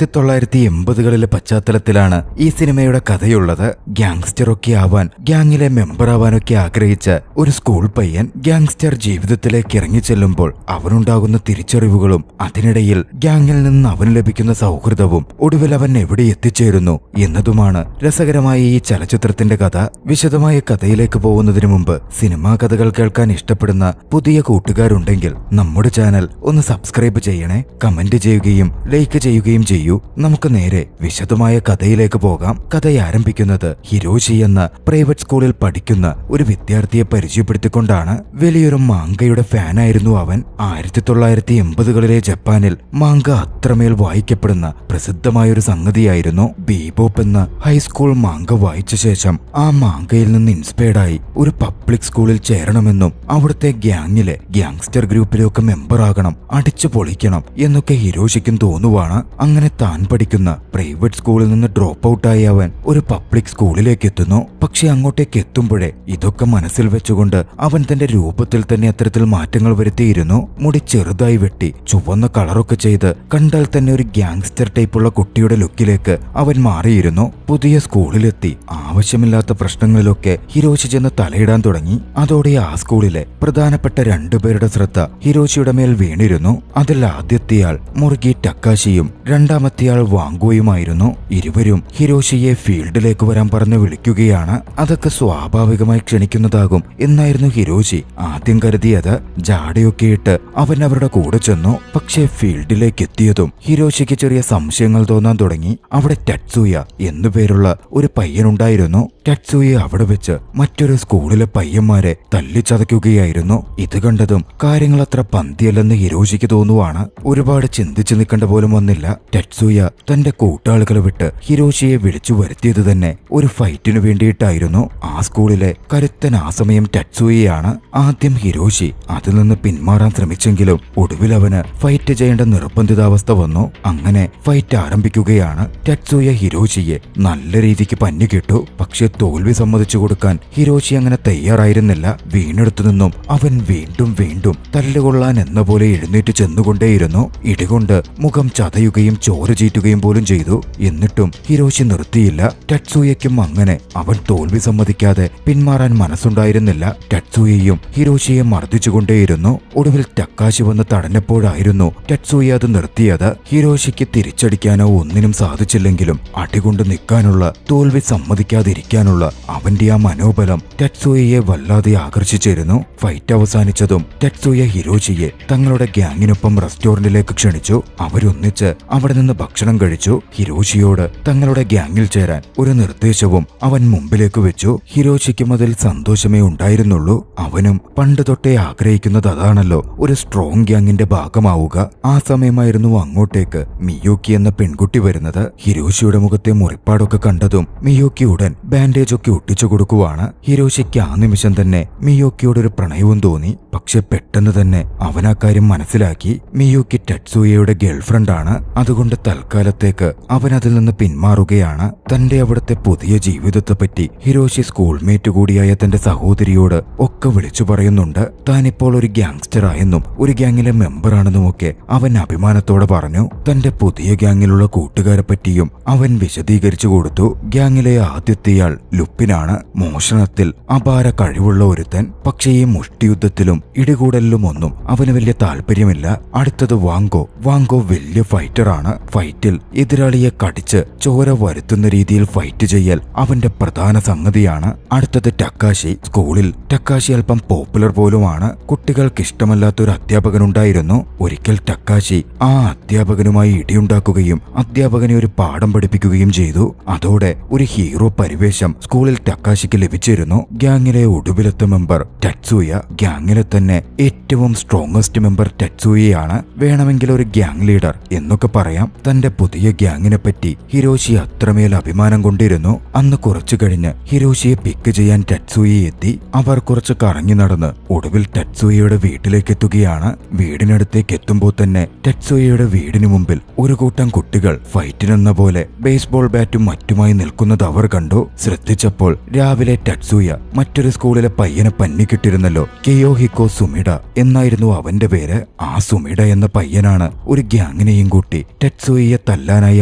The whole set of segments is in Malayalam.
1980കളിലെ പശ്ചാത്തലത്തിലാണ് ഈ സിനിമയുടെ കഥയുള്ളത്. ഗ്യാങ്സ്റ്ററൊക്കെ ആവാൻ, ഗ്യാങ്ങിലെ മെമ്പറാവാനൊക്കെ ആഗ്രഹിച്ച ഒരു സ്കൂൾ പയ്യൻ ഗ്യാങ്സ്റ്റർ ജീവിതത്തിലേക്ക് ഇറങ്ങിച്ചെല്ലുമ്പോൾ അവനുണ്ടാകുന്ന തിരിച്ചറിവുകളും അതിനിടയിൽ ഗ്യാങ്ങിൽ നിന്ന് അവന് ലഭിക്കുന്ന സൗഹൃദവും ഒടുവിൽ അവൻ എവിടെ എത്തിച്ചേരുന്നു എന്നതുമാണ് രസകരമായ ഈ ചലച്ചിത്രത്തിന്റെ കഥ. വിശദമായ കഥയിലേക്ക് പോകുന്നതിന് മുമ്പ് സിനിമാ കഥകൾ കേൾക്കാൻ ഇഷ്ടപ്പെടുന്ന പുതിയ കൂട്ടുകാരുണ്ടെങ്കിൽ നമ്മുടെ ചാനൽ ഒന്ന് സബ്സ്ക്രൈബ് ചെയ്യണേ, കമന്റ് ചെയ്യുകയും ലൈക്ക് ചെയ്യുകയും ചെയ്യൂ. നമുക്ക് നേരെ വിശദമായ കഥയിലേക്ക് പോകാം. കഥ ആരംഭിക്കുന്നത് ഹിരോഷി എന്ന പ്രൈവറ്റ് സ്കൂളിൽ പഠിക്കുന്ന ഒരു വിദ്യാർത്ഥിയെ പരിചയപ്പെടുത്തിക്കൊണ്ടാണ്. വലിയൊരു മാങ്കയുടെ ഫാനായിരുന്നു അവൻ. 1980കളിലെ ജപ്പാനിൽ മാങ്ക അത്രമേൽ വായിക്കപ്പെടുന്ന പ്രസിദ്ധമായൊരു സംഗതിയായിരുന്നു. ബീബോപ്പ് എന്ന ഹൈസ്കൂൾ മാങ്ക വായിച്ച ശേഷം ആ മാങ്കയിൽ നിന്ന് ഇൻസ്പയർഡായി ഒരു പബ്ലിക് സ്കൂളിൽ ചേരണമെന്നും അവിടുത്തെ ഗ്യാങ്ങിലെ ഗ്യാങ്സ്റ്റർ ഗ്രൂപ്പിലൊക്കെ മെമ്പറാകണം, അടിച്ചു പൊളിക്കണം എന്നൊക്കെ ഹിരോഷിക്കും തോന്നുവാണ്. അങ്ങനെ താൻ പഠിക്കുന്ന പ്രൈവറ്റ് സ്കൂളിൽ നിന്ന് ഡ്രോപ്പ് ഔട്ടായി അവൻ ഒരു പബ്ലിക് സ്കൂളിലേക്ക് എത്തുന്നു. പക്ഷെ അങ്ങോട്ടേക്ക് എത്തുമ്പോഴേ ഇതൊക്കെ മനസ്സിൽ വെച്ചുകൊണ്ട് അവൻ തന്റെ രൂപത്തിൽ തന്നെ അത്തരത്തിൽ മാറ്റങ്ങൾ വരുത്തിയിരുന്നു. മുടി ചെറുതായി വെട്ടി ചുവന്ന കളറൊക്കെ ചെയ്ത് കണ്ടാൽ തന്നെ ഒരു ഗ്യാങ്സ്റ്റർ ടൈപ്പുള്ള കുട്ടിയുടെ ലുക്കിലേക്ക് അവൻ മാറിയിരുന്നു. പുതിയ സ്കൂളിലെത്തി ആവശ്യമില്ലാത്ത പ്രശ്നങ്ങളിലൊക്കെ ഹിരോഷി ചെന്ന് തലയിടാൻ തുടങ്ങി. അതോടെ ആ സ്കൂളിലെ പ്രധാനപ്പെട്ട രണ്ടുപേരുടെ ശ്രദ്ധ ഹിരോഷിയുടെ മേൽ വീണിരുന്നു. അതിൽ ആദ്യത്തെയാൾ മുറുകി ടക്കാശിയും രണ്ടാമത്തെയാൾ വാങ്കോയുമായിരുന്നു. ഇരുവരും ഹിരോഷിയെ ഫീൽഡിലേക്ക് വരാൻ പറഞ്ഞ് വിളിക്കുകയാണ്. അതൊക്കെ സ്വാഭാവികമായി ക്ഷണിക്കുന്നതാകും എന്നായിരുന്നു ഹിരോഷി ആദ്യം കരുതിയത്. ജാടയൊക്കെ ഇട്ട് അവൻ അവരുടെ കൂടെ ചെന്നു. പക്ഷേ ഫീൽഡിലേക്ക് എത്തിയതും ഹിരോഷിക്ക് ചെറിയ സംശയങ്ങൾ തോന്നാൻ തുടങ്ങി. അവിടെ ടറ്റ്സൂയ എന്നുപേരുള്ള ഒരു പയ്യനുണ്ടായിരുന്നു. ടറ്റ്സൂയ അവിടെ വെച്ച് മറ്റൊരു സ്കൂളിലെ പയ്യന്മാരെ തല്ലിച്ചതയ്ക്കുകയായിരുന്നു. ഇത് കണ്ടതും കാര്യങ്ങൾ അത്ര പന്തിയല്ലെന്ന് ഹിരോഷിക്ക് തോന്നുവാണ്. ഒരുപാട് ചിന്തിച്ചു നിൽക്കേണ്ട പോലും വന്നില്ല. ടറ്റ്സൂയ തന്റെ കൂട്ടാളികളെ വിട്ട് ഹിരോഷിയെ വിളിച്ചു വരുത്തിയത് തന്നെ ഒരു ഫൈറ്റിനു വേണ്ടിയിട്ടായിരുന്നു. ആ സ്കൂളിലെ കരുത്തൻ ആ സമയം ടറ്റ്സൂയയാണ്. ആദ്യം ഹിരോഷി അതിൽ നിന്ന് പിന്മാറാൻ ശ്രമിച്ചെങ്കിലും ഒടുവിൽ അവന് ഫൈറ്റ് ചെയ്യേണ്ട നിർബന്ധിതാവസ്ഥ വന്നു. അങ്ങനെ ഫൈറ്റ് ആരംഭിക്കുകയാണ്. ടറ്റ്സൂയ ഹിരോഷിയെ നല്ല രീതിക്ക് പഞ്ഞുകിട്ടു. പക്ഷെ തോൽവി സമ്മതിച്ചു കൊടുക്കാൻ ഹിരോഷി അങ്ങനെ തയ്യാറായിരുന്നില്ല. വീണെടുത്തു നിന്നും അവൻ വീണ്ടും വീണ്ടും തല്ലുകൊള്ളാൻ എന്ന പോലെ എഴുന്നേറ്റ് ചെന്നുകൊണ്ടേയിരുന്നു. ഇടികൊണ്ട് മുഖം ചതയുകയും ചോര ചീറ്റുകയും പോലും ചെയ്തു. എന്നിട്ടും ഹിരോഷി നിർത്തിയില്ല. ടറ്റ്സൂയയ്ക്കും അങ്ങനെ അവൻ തോൽവി സമ്മതിക്കാതെ പിന്മാറാൻ മനസ്സുണ്ടായിരുന്നില്ല. ടറ്റ്സൂയയും ഹിരോഷിയെ മർദ്ദിച്ചുകൊണ്ടേയിരുന്നു. ഒടുവിൽ ടക്കാശി വന്ന് തടഞ്ഞപ്പോഴായിരുന്നു ടറ്റ്സൂയ അത് നിർത്തിയത്. ഹിരോഷിക്ക് തിരിച്ചടിക്കാനോ ഒന്നിനും സാധിച്ചില്ലെങ്കിലും അടികൊണ്ട് നിൽക്കാനുള്ള, തോൽവി സമ്മതിക്കാതിരിക്കാനുള്ള അവന്റെ ആ മനോബലം ടറ്റ്സൂയയെ വല്ലാതെ ആകർഷിച്ചിരുന്നു. ഫൈറ്റ് അവസാനിച്ചതും ടറ്റ്സൂയ ഹിരോഷിയെ തങ്ങളുടെ ഗ്യാങ്ങിനൊപ്പം റെസ്റ്റോറന്റിലേക്ക് ക്ഷണിച്ചു. അവരൊന്നിച്ച് അവിടെ നിന്ന് ഭക്ഷണം കഴിച്ചു. ഹിരോഷിയോട് തങ്ങളുടെ ഗ്യാങ്ങിൽ ചേരാൻ ഒരു നിർദ്ദേശവും അവൻ മുമ്പിലേക്ക് വെച്ചു. ഹിരോഷിക്കും അതിൽ സന്തോഷമേ ഉണ്ടായിരുന്നുള്ളൂ. അവനും പണ്ട് തൊട്ടേ ആഗ്രഹിക്കുന്നത് അതാണല്ലോ, ഒരു സ്ട്രോങ് ഗ്യാങ്ങിന്റെ ഭാഗമാവുക. ആ സമയമായിരുന്നു അങ്ങോട്ടേക്ക് മിയോക്കി എന്ന പെൺകുട്ടി വരുന്നത്. ഹിരോഷിയുടെ മുഖത്തെ മുറിപ്പാടൊക്കെ കണ്ടതും മിയോക്കി ഉടൻ ബാൻഡേജ് ഒക്കെ ഒട്ടിച്ചു കൊടുക്കുവാണ്. ഹിരോഷിക്ക് ആ നിമിഷം തന്നെ മിയോക്കിയോടൊരു പ്രണയവും തോന്നി. പക്ഷെ പെട്ടെന്ന് തന്നെ അവൻ ആ കാര്യം മനസ്സിലാക്കി. മിയോക്കി ടറ്റ്സൂയയുടെ ഗേൾഫ്രണ്ട് ആണ്. അതുകൊണ്ട് തൽക്കാലത്തേക്ക് അവൻ അതിൽ നിന്ന് പിന്മാറുകയാണ്. തന്റെ അവിടുത്തെ പുതിയ ജീവിതത്തെപ്പറ്റി ഹിരോഷി സ്കൂൾമേറ്റ് കൂടിയായ തന്റെ സഹോദരിയോട് ഒക്കെ വിളിച്ചു പറയുന്നുണ്ട്. താനിപ്പോൾ ഒരു ഗ്യാങ്സ്റ്റർ ആയെന്നും ഒരു ഗ്യാങ്ങിലെ മെമ്പറാണെന്നുമൊക്കെ അവൻ അഭിമാനത്തോടെ പറഞ്ഞു. തന്റെ പുതിയ ഗ്യാങ്ങിലുള്ള കൂട്ടുകാരെ പറ്റിയും അവൻ വിശദീകരിച്ചു കൊടുത്തു. ഗ്യാങ്ങിലെ ആദ്യത്തെയാൾ ലുപ്പിനാണ്. മോഷണത്തിൽ അപാര കഴിവുള്ള ഒരുത്തൻ. പക്ഷേ ഈ മുഷ്ടിയുദ്ധത്തിലും ഇടികൂടലിലും ഒന്നും അവന് വലിയ താല്പര്യമില്ല. അടുത്തത് വാങ്കോ. വാങ്കോ വലിയ ഫൈറ്ററാണ്. ഫൈറ്റിൽ എതിരാളിയെ കടിച്ച് ചോര വരുത്തുന്ന രീതിയിൽ ഫൈറ്റ് ചെയ്യൽ അവന്റെ പ്രധാന സംഗതിയാണ്. അടുത്തത് ടക്കാശി. സ്കൂളിൽ ടക്കാശി അല്പം പോപ്പുലർ പോലുമാണ്. കുട്ടികൾക്ക് ഇഷ്ടമല്ലാത്തൊരു അധ്യാപകനുണ്ടായിരുന്നു. ഒരിക്കൽ ടക്കാശി ആ അധ്യാപകനുമായി ഇടിയുണ്ടാക്കുകയും അധ്യാപകനെ ഒരു പാഠം പഠിപ്പിക്കുകയും ചെയ്തു. അതോടെ ഒരു ഹീറോ പരിവേഷം സ്കൂളിൽ ടക്കാശിക്ക് ലഭിച്ചിരുന്നു. ഗ്യാങ്ങിലെ ഒടുവിലത്തെ മെമ്പർ ടറ്റ്സൂയ. ഗ്യാങ്ങിലെ തന്നെ ഏറ്റവും സ്ട്രോങ്ങസ്റ്റ് മെമ്പർ ടറ്റ്സൂയയാണ്. വേണമെങ്കിൽ ഒരു ഗ്യാങ് ലീഡർ എന്നൊക്കെ പറയാം. തന്റെ പുതിയ ഗ്യാങ്ങിനെ പറ്റി ഹിരോഷി അത്രമേൽ അഭിമാനം കൊണ്ടിരുന്നു. അന്ന് കുറച്ചു കഴിഞ്ഞ് ഹിരോഷിയെ പിക്ക് ചെയ്യാൻ ടറ്റ്സൂയ എത്തി. അവർ കുറച്ച് കറങ്ങി നടന്ന് ഒടുവിൽ ടറ്റ്സൂയയുടെ വീട്ടിലേക്ക് എത്തുകയാണ്. വീടിനടുത്തേക്ക് എത്തുമ്പോൾ തന്നെ ടറ്റ്സൂയയുടെ വീടിന് മുമ്പിൽ ഒരു കൂട്ടം കുട്ടികൾ ഫൈറ്റിനെന്ന പോലെ ബേസ്ബോൾ ബാറ്റും മറ്റുമായി നിൽക്കുന്നത് അവർ കണ്ടു. ശ്രദ്ധിച്ചപ്പോൾ രാവിലെ ടെറ്റ്സൂയ മറ്റൊരു സ്കൂളിലെ പയ്യനെ പന്നിക്കിട്ടിരുന്നല്ലോ. കെയോഹിക്കോ സുമിഡ എന്നായിരുന്നു അവന്റെ പേര്. ആ സുമിഡ എന്ന പയ്യനാണ് ഒരു ഗ്യാങ്ങിനെയും കൂട്ടി ടെറ്റ്സൂയയെ തല്ലാനായി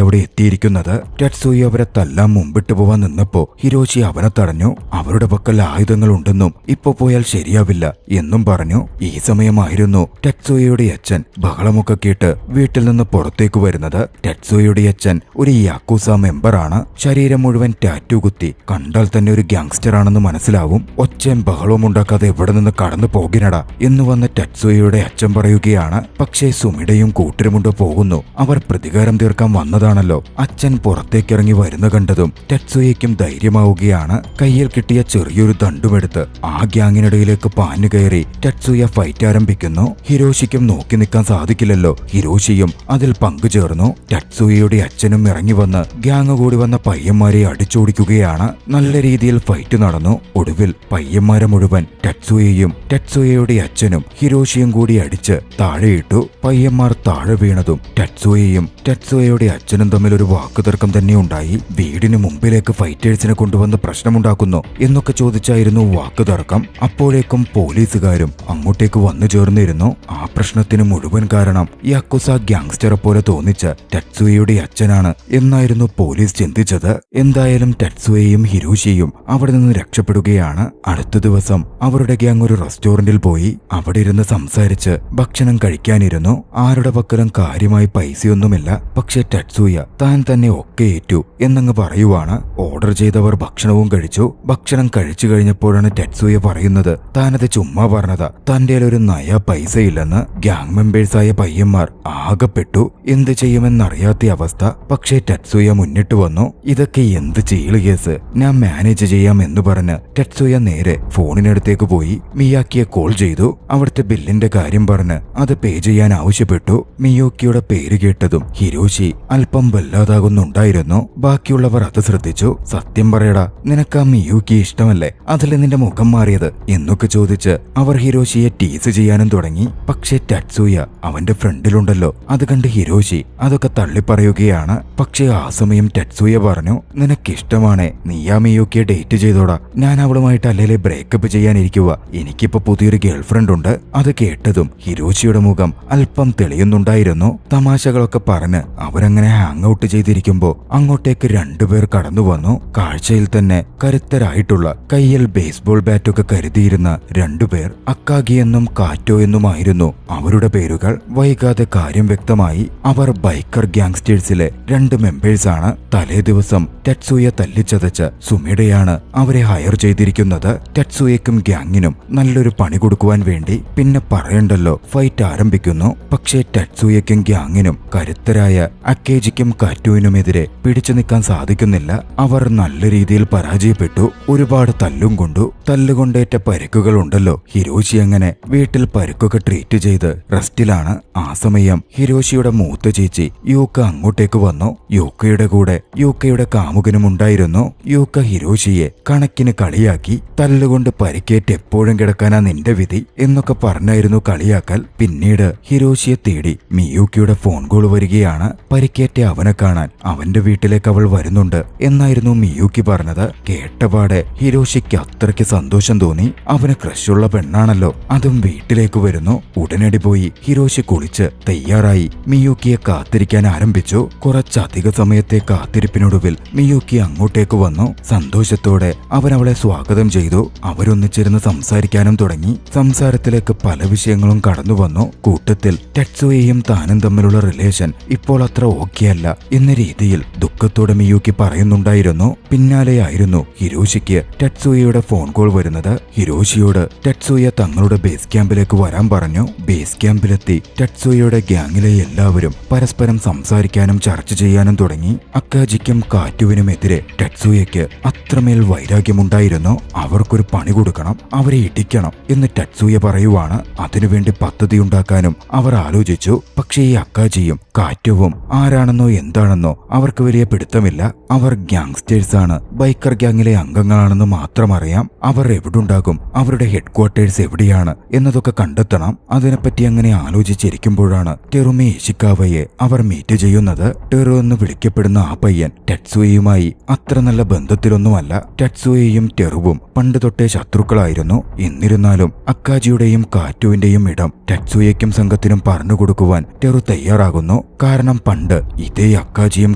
അവിടെ എത്തിയിരിക്കുന്നത്. ടെറ്റ്സൂയ അവരെ തല്ലാൻ മുമ്പിട്ട് പോവാൻ നിന്നപ്പോ ഹിരോഷി അവനെ തടഞ്ഞു. അവരുടെ പക്കൽ ആയുധങ്ങൾ ഉണ്ടെന്നും ഇപ്പൊ പോയാൽ ശരിയാവില്ല എന്നും പറഞ്ഞു. ഈ സമയമായിരുന്നു ടെറ്റ്സൂയയുടെ അച്ഛൻ ബഹളമൊക്കെ കേട്ട് വീട്ടിൽ നിന്ന് പുറത്തേക്ക് വരുന്നത്. ടെറ്റ്സൂയയുടെ അച്ഛൻ ഒരു യാക്കൂസ മെമ്പറാണ്. ശരീരം മുഴുവൻ ടാറ്റു കുത്തി, കണ്ടാൽ തന്നെ ഒരു ഗ്യാങ്സ്റ്റർ ആണെന്ന് മനസ്സിലാവും. ഒച്ചയും ബഹളവും ഉണ്ടാക്കാതെ എവിടെ നിന്ന് കടന്നു പോകിനടാ എന്ന് വന്ന് ടെറ്റ്സൂയയുടെ അച്ഛൻ പറയുകയാണ്. പക്ഷേ സുമിഡയും കൂട്ടരുമുണ്ടോ പോകുന്നു. അവർ പ്രതികാരം തീർക്കാൻ വന്നതാണല്ലോ. അച്ഛൻ പുറത്തേക്കിറങ്ങി വരുന്ന കണ്ടതും ടെറ്റ്സൂയയ്ക്കും ധൈര്യമാവുകയാണ്. കയ്യിൽ കിട്ടിയ ചെറിയൊരു ദണ്ടുമെടുത്ത് ആ ഗ്യാങ്ങിനിടയിലേക്ക് പാഞ്ഞു കയറി ടെറ്റ്സൂയ ഫൈറ്റ് ആരംഭിക്കുന്നു. ഹിരോഷിക്കും നോക്കി നിൽക്കാൻ സാധിക്കില്ലല്ലോ. ഹിരോഷിയും അതിൽ പങ്കുചേർന്നു. ടെറ്റ്സൂയയുടെ അച്ഛനും ഇറങ്ങി വന്ന് ഗ്യാങ് കൂടി വന്ന പയ്യന്മാരെ അടിച്ചോടിക്കുകയാണ്. നല്ല രീതിയിൽ ഫൈറ്റ് നടന്നു. ഒടുവിൽ പയ്യന്മാരെ മുഴുവൻ ടെറ്റ്സൂയയും ടെറ്റ്സൂയയുടെ അച്ഛനും ഹിരോഷിയും കൂടി അടിച്ച് താഴെയിട്ടു. പയ്യന്മാർ താഴെ വീണതും ടെറ്റ്സൂയയും ടെറ്റ്സൂയയുടെ അച്ഛനും തമ്മിൽ ഒരു വാക്കുതർക്കം തന്നെ ഉണ്ടായി. വീടിന് മുമ്പിലേക്ക് ഫൈറ്റേഴ്സിനെ കൊണ്ടുവന്ന് പ്രശ്നമുണ്ടാക്കുന്നു എന്നൊക്കെ ചോദിച്ചായിരുന്നു വാക്കുതർക്കം. അപ്പോഴേക്കും പോലീസുകാരും അങ്ങോട്ടേക്ക് വന്നു ചേർന്നിരുന്നു. ആ പ്രശ്നത്തിന് മുഴുവൻ കാരണം യാക്കുസ ഗ്യാങ്സ്റ്ററെ പോലെ തോന്നിച്ച ടെറ്റ്സൂയയുടെ അച്ഛനാണ് എന്നായിരുന്നു പോലീസ് ചിന്തിച്ചത്. എന്തായാലും ടെറ്റ്സൂയയും ഹിരോഷിയും അവിടെ നിന്ന് രക്ഷപ്പെടുകയാണ്. അടുത്ത ദിവസം അവരുടെ ഗ്യാങ് ഒരു റെസ്റ്റോറന്റിൽ പോയി അവിടെ ഇരുന്ന് സംസാരിച്ച് ഭക്ഷണം കഴിക്കാനിരുന്നു. ആരുടെ പക്കലും കാര്യമായി പൈസയൊന്നുമില്ല. പക്ഷെ ടെറ്റ്സൂയ താൻ തന്നെ ഒക്കെ ഏറ്റു എന്നങ്ങ് പറയുവാണ്. ഓർഡർ ചെയ്തവർ ഭക്ഷണവും കഴിച്ചു. ഭക്ഷണം കഴിച്ചു കഴിഞ്ഞപ്പോഴാണ് ടെറ്റ്സൂയ പറയുന്നത് താനത് ചുമ്മാ പറഞ്ഞതാ, തന്റെ ഒരു നയ പൈസ ഇല്ലെന്ന്. ഗ്യാങ് മെമ്പേഴ്സായ പയ്യന്മാർ ആകപ്പെട്ടു. എന്ത് ചെയ്യുമെന്നറിയാത്ത അവസ്ഥ. പക്ഷേ ടെറ്റ്സൂയ മുന്നിട്ട് വന്നു. ഇതൊക്കെ എന്ത് ചെയ്യല് കേസ്, ഞാൻ മാനേജ് ചെയ്യാം എന്ന് പറഞ്ഞ് ടെറ്റ്സൂയ നേരെ ഫോണിനടുത്തേക്ക് പോയി മിയാക്കിയെ കോൾ ചെയ്തു. അവിടുത്തെ ബില്ലിന്റെ കാര്യം പറഞ്ഞ് അത് പേ ചെയ്യാൻ ആവശ്യപ്പെട്ടു. മിയോക്കിയുടെ പേര് കേട്ടതും ഹിരോഷി അല്പം വല്ലാതാകുന്നുണ്ടായിരുന്നു. ബാക്കിയുള്ളവർ അത് ശ്രദ്ധിച്ചു. സത്യം പറയടാ, നിനക്ക് ആ മിയൂക്കി ഇഷ്ടമല്ലേ, അതിൽ നിന്റെ മുഖം മാറിയത് എന്നൊക്കെ ചോദിച്ച് അവർ ഹിരോഷിയെ ടീസ് ചെയ്യാനും തുടങ്ങി. പക്ഷേ ടെറ്റ്സൂയ അവന്റെ ഫ്രണ്ടിലുണ്ടല്ലോ. അത് കണ്ട് ഹിരോഷി അതൊക്കെ തള്ളിപ്പറയുകയാണ്. പക്ഷേ ആ സമയം ടെറ്റ്സൂയ പറഞ്ഞു, നിനക്കിഷ്ടമാണേ നീ ആ മിയൂക്കിയെ ഡേറ്റ് ചെയ്തോടാ, ഞാൻ അവളുമായിട്ട് അല്ലേലെ ബ്രേക്കപ്പ് ചെയ്യാനിരിക്കുക, എനിക്കിപ്പോ പുതിയൊരു ഗേൾഫ്രണ്ട് ഉണ്ട്. അത് കേട്ടതും ഹിരോഷിയുടെ മുഖം അല്പം തെളിയുന്നുണ്ടായിരുന്നു. തമാശകളൊക്കെ പറഞ്ഞ് അവരങ്ങനെ ഹാങ് ഔട്ട് ചെയ്തിരിക്കുമ്പോ അങ്ങോട്ടേക്ക് രണ്ടുപേർ കടന്നു വന്നു. കാഴ്ചയിൽ തന്നെ കരുത്തരായിട്ടുള്ള, കയ്യിൽ ബേസ്ബോൾ ബാറ്റൊക്കെ കരുതിയിരുന്ന രണ്ടുപേർ. അക്കാഗി എന്നും കാറ്റോ എന്നുമായിരുന്നു അവരുടെ പേരുകൾ. വൈകാതെ കാര്യം വ്യക്തമായി. അവർ ബൈക്കർ ഗ്യാങ്സ്റ്റേഴ്സിലെ 2 മെമ്പേഴ്സാണ്. തലേ ദിവസം ടെറ്റ്സൂയ തല്ലിച്ചതച്ച് സുമിഡയാണ് അവരെ ഹയർ ചെയ്തിരിക്കുന്നത്. ടെറ്റ്സൂയക്കും ഗ്യാങ്ങിനും നല്ലൊരു പണി കൊടുക്കുവാൻ വേണ്ടി. പിന്നെ പറയണ്ടല്ലോ, ഫൈറ്റ് ആരംഭിക്കുന്നു. പക്ഷേ ടെറ്റ്സൂയക്കും ഗ്യാങ്ങിനും കരുത്തരായ അക്കേജിക്കും കാറ്റോയിനുമെതിരെ പിടിച്ചു നിൽക്കാൻ സാധിക്കുന്നില്ല. അവർ നല്ല രീതിയിൽ പരാജയപ്പെട്ടു. ഒരുപാട് തല്ലും കൊണ്ടു. തല്ലുകൊണ്ടേറ്റ പരിക്കുകൾ ഉണ്ടല്ലോ. ഹിരോഷി അങ്ങനെ വീട്ടിൽ പരിക്കൊക്കെ ട്രീറ്റ് ചെയ്ത് റെസ്റ്റിലാണ്. ആ സമയം ഹിരോഷിയുടെ മൂത്ത ചേച്ചി യൂക്ക അങ്ങോട്ടേക്ക് വന്നു. യൂക്കയുടെ കൂടെ യൂക്കയുടെ കാമുകനും ഉണ്ടായിരുന്നു. യൂക്ക ഹിരോഷിയെ കണക്കിന് കളിയാക്കി. തല്ലുകൊണ്ട് പരിക്കേറ്റ് എപ്പോഴും കിടക്കാനാ നിന്റെ വിധി എന്നൊക്കെ പറഞ്ഞായിരുന്നു കളിയാക്കൽ. പിന്നീട് ഹിരോഷിയെ തേടി മിയൂക്കിയുടെ ഫോൺ കോൾ വരികയാണ്. പരിക്കേറ്റ അവനെ കാണാൻ അവന്റെ വീട്ടിലേക്ക് അവൾ വരുന്നുണ്ട് എന്നായിരുന്നു മിയൂക്കി പറഞ്ഞത്. കേട്ടപാടെ ഹിരോഷിക്ക് അത്രയ്ക്ക് സന്തോഷം തോന്നി. അവന് ക്രഷുള്ള പെണ്ണാണല്ലോ, അതും വീട്ടിലേക്ക് വരുന്നു. ഉടനടി പോയി ഹിരോഷി കുളിച്ച് തയ്യാറായി മിയൂക്കിയെ കാത്തിരിക്കാൻ ആരംഭിച്ചു. കുറച്ചധിക സമയത്തെ കാത്തിരിപ്പിനൊടുവിൽ മിയൂക്കി അങ്ങോട്ടേക്ക് വന്നു. സന്തോഷത്തോടെ അവൻ അവളെ സ്വാഗതം ചെയ്തു. അവരൊന്നിച്ചിരുന്ന് സംസാരിക്കാനും തുടങ്ങി. സംസാരത്തിലേക്ക് പല വിഷയങ്ങളും കടന്നു വന്നു. കൂട്ടത്തിൽ ടെറ്റ്സൂയയും താനും തമ്മിലുള്ള റിലേഷൻ ഇപ്പോൾ അത്ര ഓക്കെയല്ല എന്ന രീതിയിൽ ദുഃഖത്തോടെ മിയൂക്കി പറയുന്നുണ്ടായിരുന്നു. പിന്നാലെയായിരുന്നു ഹിരോഷിക്ക് ടെറ്റ്സൂയയുടെ ഫോൺ കോൾ വരുന്നത്. ഹിരോഷിയോട് ടെറ്റ്സൂയ തങ്ങളുടെ ബേസ് ക്യാമ്പിലേക്ക് വരാൻ പറഞ്ഞു. ബേസ് ക്യാമ്പിലെത്തി ടെറ്റ്സൂയയുടെ ഗ്യാങ്ങിലെ എല്ലാവരും പരസ്പരം സംസാരിക്കാനും ചർച്ച ചെയ്യാനും തുടങ്ങി. അക്കാജിക്കും കാറ്റുവിനുമെതിരെ ടെറ്റ്സൂയയ്ക്ക് അത്രമേൽ വൈരാഗ്യമുണ്ടായിരുന്നു. അവർക്കൊരു പണി കൊടുക്കണം, അവരെ ഇടിക്കണം എന്ന് ടെറ്റ്സൂയ പറയുവാണ്. അതിനുവേണ്ടി പദ്ധതിയുണ്ടാക്കാനും അവർ ആലോചിച്ചു. പക്ഷേ ഈ അക്കാജിയും കാറ്റുവും ആരാണെന്നോ എന്താണെന്നോ അവർക്ക് വലിയ പിടുത്തമില്ല. അവർ ഗ്യാങ്സ്റ്റേഴ്സാണ്, ബൈക്കർ ഗ്യാങ്ങിലെ അംഗങ്ങളാണെന്ന് മാത്രം അറിയാം. അവർ എവിടുണ്ടാകും, അവരുടെ ഹെഡ് ക്വാർട്ടേഴ്സ് എവിടെയാണ് എന്നതൊക്കെ കണ്ടെത്തണം. അതിനെപ്പറ്റി അങ്ങനെ ആലോചിച്ചിരിക്കുമ്പോഴാണ് ടെറുമി ഇഷിക്കാവയെ അവർ മീറ്റ് ചെയ്യുന്നത്. ടെറു എന്ന് വിളിക്കപ്പെടുന്ന ആ പയ്യൻ ടെറ്റ്സൂയയുമായി അത്ര നല്ല ബന്ധം ബന്ധത്തിലൊന്നുമല്ല. ടെറ്റ്സുയയും ടെറുവും പണ്ട് തൊട്ടേ ശത്രുക്കളായിരുന്നു. എന്നിരുന്നാലും അക്കാജിയുടെയും കാറ്റുവിന്റെയും ഇടം ടെറ്റ്സുയയ്ക്കും സംഘത്തിനും പറഞ്ഞുകൊടുക്കുവാൻ ടെറു തയ്യാറാകുന്നു. കാരണം പണ്ട് ഇതേ അക്കാജിയും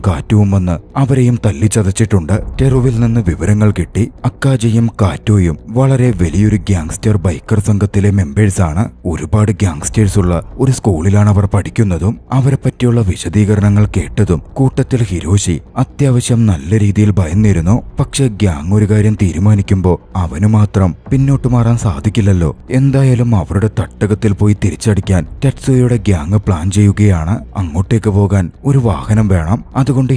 കാറ്റുവും വന്ന് അവരെയും തല്ലിച്ചതച്ചിട്ടുണ്ട്. ടെറുവിൽ നിന്ന് വിവരങ്ങൾ കിട്ടി. അക്കാജിയും കാറ്റുവും വളരെ വലിയൊരു ഗ്യാങ്സ്റ്റർ ബൈക്കർ സംഘത്തിലെ മെമ്പേഴ്സാണ്. ഒരുപാട് ഗ്യാങ്സ്റ്റേഴ്സ് ഉള്ള ഒരു സ്കൂളിലാണ് അവർ പഠിക്കുന്നതും. അവരെ പറ്റിയുള്ള വിശദീകരണങ്ങൾ കേട്ടതും കൂട്ടത്തിൽ ഹിരോഷി അത്യാവശ്യം നല്ല രീതിയിൽ ഭയന്നിരുന്നു. പക്ഷെ ഗ്യാങ് ഒരു കാര്യം തീരുമാനിക്കുമ്പോൾ അവനു മാത്രം പിന്നോട്ട് മാറാൻ സാധിക്കില്ലല്ലോ. എന്തായാലും അവരുടെ തട്ടകത്തിൽ പോയി തിരിച്ചടിക്കാൻ ടെറ്റ്സുയയുടെ ഗ്യാങ് പ്ലാൻ ചെയ്യുകയാണ്. അങ്ങോട്ടേക്ക് പോകാൻ ഒരു വാഹനം വേണം. അതുകൊണ്ട്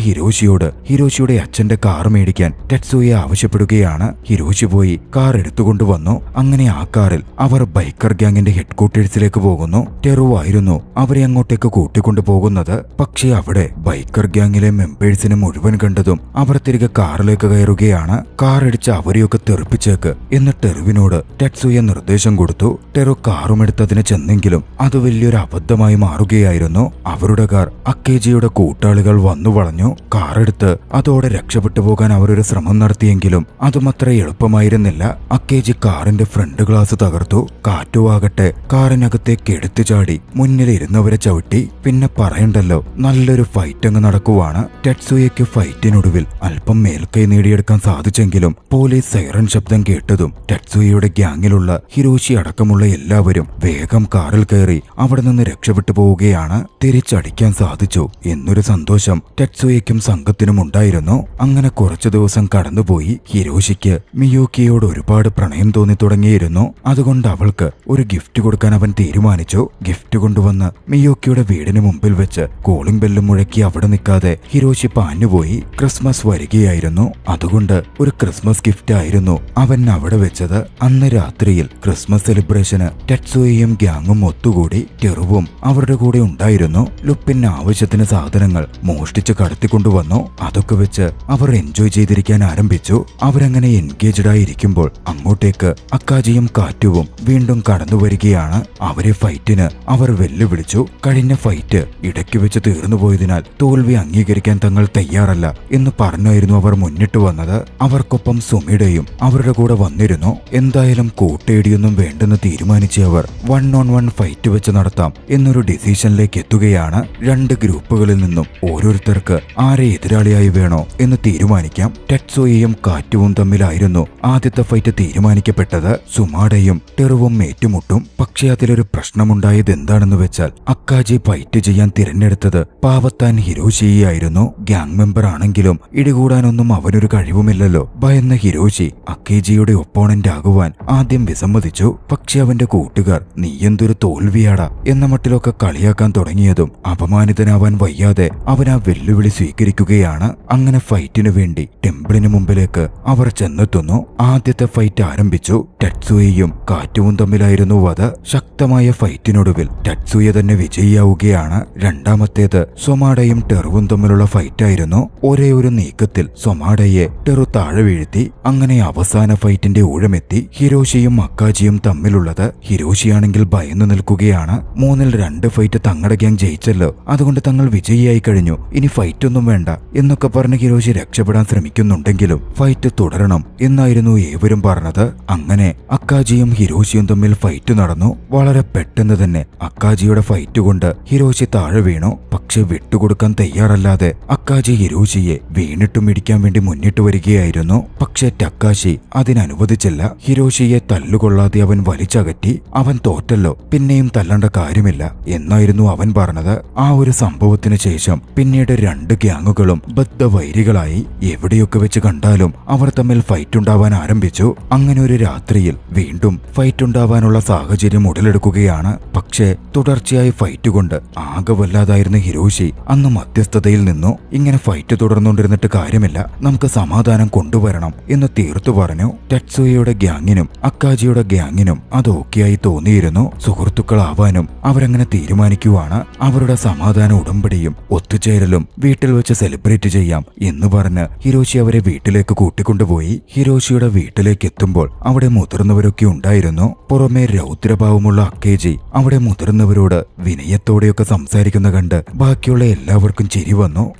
ഹിരോഷിയുടെ അച്ഛന്റെ കാർ മേടിക്കാൻ ടെറ്റ്സുയ ആവശ്യപ്പെടുകയാണ്. ഹിരോഷി പോയി കാർ എടുത്തുകൊണ്ടുവന്നു. അങ്ങനെ ആ കാറിൽ അവർ ബൈക്കർ ഗ്യാങ്ങിന്റെ ഹെഡ്ക്വാർട്ടേഴ്സിലേക്ക് പോകുന്നു. ടെറു ആയിരുന്നു അവരെ അങ്ങോട്ടേക്ക് കൂട്ടിക്കൊണ്ടു പോകുന്നത്. പക്ഷേ അവിടെ ബൈക്കർ ഗ്യാങ്ങിലെ മെമ്പേഴ്സിനെ മുഴുവൻ കണ്ടതും അവർ തിരികെ കാറിലേക്ക് കയറുകയാണ്. കാർ ഇടിച്ച് അവരെയൊക്കെ തെറിപ്പിച്ചേക്ക് എന്ന് ടെറുവിനോട് ടെറ്റ്സുയ നിർദ്ദേശം കൊടുത്തു. ടെറു കാറുമെടുത്തതിന് ചെന്നെങ്കിലും അത് വലിയൊരു അബദ്ധമായി മാറുകയായിരുന്നു. അവരുടെ കാർ അക്കേജിയുടെ കൂട്ടാളികൾ വന്നു വളഞ്ഞു. കാറെടുത്ത് അതോടെ രക്ഷപ്പെട്ടു പോകാൻ അവരൊരു ശ്രമം നടത്തിയെങ്കിലും അതും അത്ര എളുപ്പമായിരുന്നില്ല. അക്കേജി കാറിന്റെ ഫ്രണ്ട് ഗ്ലാസ് തകർത്തു. കാറ്റുവാകട്ടെ കാറിനകത്തേക്ക് എടുത്തു ചാടി മുന്നിലിരുന്നവരെ ചവിട്ടി. പിന്നെ പറയണ്ടല്ലോ, നല്ലൊരു ഫൈറ്റ് അങ്ങ് നടക്കുവാണ്. ടെറ്റ്സുയയ്ക്ക് ഫൈറ്റിനൊടുവിൽ അല്പം മേൽക്കൈ നേടിയെടുക്കാൻ സാധിച്ചെങ്കിലും പോലീസ് സൈറൻ ശബ്ദം കേട്ടതും ടെറ്റ്സുയയുടെ ഗ്യാങ്ങിലുള്ള ഹിരോഷി അടക്കമുള്ള എല്ലാവരും വേഗം കാറിൽ കയറി അവിടെ നിന്ന് രക്ഷപ്പെട്ടു പോവുകയാണ്. തിരിച്ചടിക്കാൻ സാധിച്ചു എന്നൊരു സന്തോഷം ടെറ്റ്സുയയ്ക്കും സംഘത്തിനും ഉണ്ടായിരുന്നു. അങ്ങനെ കുറച്ചു ദിവസം കടന്നുപോയി. ഹിരോഷിക്ക് മിയോക്കിയോട് ഒരുപാട് പ്രണയം തോന്നി തുടങ്ങിയിരുന്നു. അതുകൊണ്ട് അവൾക്ക് ഒരു ഗിഫ്റ്റ് കൊടുക്കാൻ അവൻ തീരുമാനിച്ചു. ഗിഫ്റ്റ് കൊണ്ടുവന്ന് മിയോക്കിയുടെ വീടിന് മുമ്പിൽ വെച്ച് കോളിംഗ് ബെല്ലും മുഴക്കി അവിടെ നിൽക്കാതെ ഹിരോഷി പാഞ്ഞുപോയി. ക്രിസ്മസ് വരികയായിരുന്നു. അതുകൊണ്ട് ഒരു ക്രിസ്മസ് ഗിഫ്റ്റ് ആയിരുന്നു അവൻ അവിടെ വെച്ചത്. അന്ന് രാത്രിയിൽ ക്രിസ്മസ് സെലിബ്രേഷന് ടെറ്റ്സുയയും ഗ്യാങ്ങും ഒത്തുകൂടി. ടെറുവും അവരുടെ കൂടെ ഉണ്ടായിരുന്നു. ലുപ്പിന് ആവശ്യത്തിന് സാധനങ്ങൾ മോഷ്ടിച്ച് കടത്തിക്കൊണ്ടുവന്നു. അതൊക്കെ വെച്ച് അവർ എൻജോയ് ചെയ്തിരിക്കാൻ ആരംഭിച്ചു. അവരങ്ങനെ എൻഗേജ്ഡ് ആയിരിക്കുമ്പോൾ അങ്ങോട്ടേക്ക് അക്കാജിയും കാറ്റുവും വീണ്ടും കടന്നു വരികയാണ്. അവരെ ഫൈറ്റിന് അവർ വെല്ലുവിളിച്ചു. കഴിഞ്ഞ ഫൈറ്റ് ഇടയ്ക്ക് വെച്ച് തീർന്നുപോയതിനാൽ തോൽവി അംഗീകരിക്കാൻ തങ്ങൾ തയ്യാറല്ല എന്ന് പറഞ്ഞായിരുന്നു അവർ മുന്നിട്ട് വന്നത്. അവർക്കൊപ്പം സുമിയുടെയും അവരുടെ കൂടെ വന്നിരുന്നു. എന്തായാലും കൂട്ടേടിയൊന്നും വേണ്ടെന്ന് തീരുമാനിച്ച അവർ 1-on-1 ഫൈറ്റ് വെച്ച് നടത്താം എന്നൊരു ഡിസിഷനിലേക്ക് എത്തുകയാണ്. രണ്ട് ഗ്രൂപ്പുകളിൽ നിന്നും ഓരോരുത്തർക്ക് ആരെ എതിരാളിയായി വേണോ എന്ന് തീരുമാനിക്കാം. ടെറ്റ്സുയയും കാറ്റുവും തമ്മിലായിരുന്നു ആദ്യത്തെ ഫൈറ്റ് തീരുമാനിക്കപ്പെട്ടത്. സുമാഡയും ടെറുവും ഏറ്റുമുട്ടും. പക്ഷേ അതിലൊരു പ്രശ്നമുണ്ടായത് എന്താണെന്ന് വെച്ചാൽ അക്കാജി ഫൈറ്റ് ചെയ്യാൻ തിരഞ്ഞെടുത്തത് പാവത്താൻ ഹിരോഷിയായിരുന്നു. ഗ്യാങ് മെമ്പർ ആണെങ്കിലും ഇടികൂടാനൊന്നും അവനൊരു കഴിവുമില്ലല്ലോ. ഭയന്ന ഹിരോഷി അക്കേജിയുടെ ഒപ്പോണന്റ് ആകുവാൻ ആദ്യം വിസമ്മതിച്ചു. പക്ഷെ അവന്റെ കൂട്ടുകാർ നീ എന്തൊരു തോൽവിയാടാ എന്ന മട്ടിലൊക്കെ കളിയാക്കാൻ തുടങ്ങിയതും അപമാനിതനാവാൻ വയ്യാതെ അവൻ ആ വെല്ലുവിളി സ്വീകരിക്കുകയാണ്. അങ്ങനെ ഫൈറ്റിനു വേണ്ടി ടെമ്പിളിന് മുമ്പിലേക്ക് അവർ ചെന്നെത്തുന്നു. ആദ്യത്തെ ഫൈറ്റ് ആരംഭിച്ചു. ടെറ്റ്സുയയും കാറ്റുവും തമ്മിലായിരുന്നു വധ. ശക്തമായ ഫൈറ്റിനൊടുവിൽ ടെറ്റ്സുയ തന്നെ വിജയിയാവുകയാണ്. രണ്ടാമത്തേത് സൊമാഡയും ടെറുവും തമ്മിലുള്ള ഫൈറ്റായിരുന്നു. ഒരേ ഒരു നീക്കത്തിൽ സൊമാഡയെ ടെറു താഴെ വീഴ്ത്തി. അങ്ങനെ അവസാന ഫൈറ്റിന്റെ ഊഴമെത്തി. ഹിരോഷിയും അക്കാജിയും തമ്മിലുള്ളത്. ഹിരോഷിയാണെങ്കിൽ ഭയന്നു നിൽക്കുകയാണ്. 3-2 ഫൈറ്റ് തങ്ങളുടെ ഗ്യാങ് ജയിച്ചല്ലോ, അതുകൊണ്ട് തങ്ങൾ വിജയിയായി കഴിഞ്ഞു, ഇനി ഫൈറ്റ് ഒന്നും വേണ്ട എന്നൊക്കെ പറഞ്ഞ് ഹിരോഷി രക്ഷപ്പെടാൻ ശ്രമിക്കുന്നുണ്ടെങ്കിലും ഫൈറ്റ് തുടരണം എന്നായിരുന്നു ഏവരും പറഞ്ഞത്. അങ്ങനെ അക്കാജിയും ഹിരോഷിയും തമ്മിൽ ഫൈറ്റ് നടന്നു. വളരെ പെട്ടെന്ന് തന്നെ അക്കാജിയുടെ ഫൈറ്റ് കൊണ്ട് ഹിരോഷി താഴെ വീണു. പക്ഷെ വിട്ടുകൊടുക്കാൻ തയ്യാറല്ലാതെ അക്കാജി ഹിരോഷിയെ വീണിട്ടും ഇടിക്കാൻ വേണ്ടി മുന്നിട്ട് വരികയായിരുന്നു. പക്ഷെ ടക്കാഷി അതിനനുവദിച്ചില്ല. ഹിരോഷിയെ തല്ലുകൊള്ളാതെ അവൻ വലിച്ചകറ്റി. അവൻ തോറ്റല്ലോ, പിന്നെയും തല്ലേണ്ട കാര്യമില്ല എന്നായിരുന്നു അവൻ പറഞ്ഞത്. ആ ഒരു സംഭവത്തിന് ശേഷം പിന്നീട് രണ്ട് ഗ്യാങ്ങുകളും ബദ്ധവൈരികളായി. എവിടെയൊക്കെ വെച്ച് കണ്ടാലും അവർ തമ്മിൽ ഫൈറ്റ് ഉണ്ടാവാൻ ആരംഭിച്ചു. അങ്ങനെ ഒരു രാത്രിയിൽ വീണ്ടും ഫൈറ്റ് ഉണ്ടാവാനുള്ള സാഹചര്യം ഉടലെടുക്കുകയാണ്. പക്ഷേ തുടർച്ചയായി ഫൈറ്റ് കൊണ്ട് ആകെ വല്ലാതായിരുന്ന ഹിരോഷി അന്ന് മധ്യസ്ഥതയിൽ നിന്നു. ഇങ്ങനെ ഫൈറ്റ് തുടർന്നുകൊണ്ടിരുന്നിട്ട് കാര്യമില്ല, നമുക്ക് സമാധാനം കൊണ്ടുവരണം എന്ന് തീർത്തു പറഞ്ഞു. ടെറ്റ്സുയയുടെ ഗ്യാങ്ങിനും അക്കാജിയുടെ ഗ്യാങ്ങിനും അത് ഓക്കെയായി തോന്നിയിരുന്നു. സുഹൃത്തുക്കളാവാനും അവരങ്ങനെ തീരുമാനിക്കുവാണ്. അവരുടെ സമാധാന ഉടമ്പടിയും ഒത്തുചേരലും വീട്ടിൽ വെച്ച് സെലിബ്രേറ്റ് ചെയ്യാം എന്ന് പറഞ്ഞ് ഹിരോഷി അവരെ വീട്ടിലേക്ക് കൂട്ടിക്കൊണ്ടുപോയി. ഹിരോഷിയുടെ വീട്ടിലേക്ക് എത്തുമ്പോൾ അവിടെ മുതിർന്നവരൊക്കെ ഉണ്ടായിരുന്നു. പുറമെ രൗദ്രഭാവമുള്ള അക്കേജി അവിടെ മുതിർന്നവരോട് വിനയത്തോടെയൊക്കെ സംസാരിക്കുന്ന കണ്ട് ബാക്കിയുള്ള എല്ലാവർക്കും ചിരി വന്നു.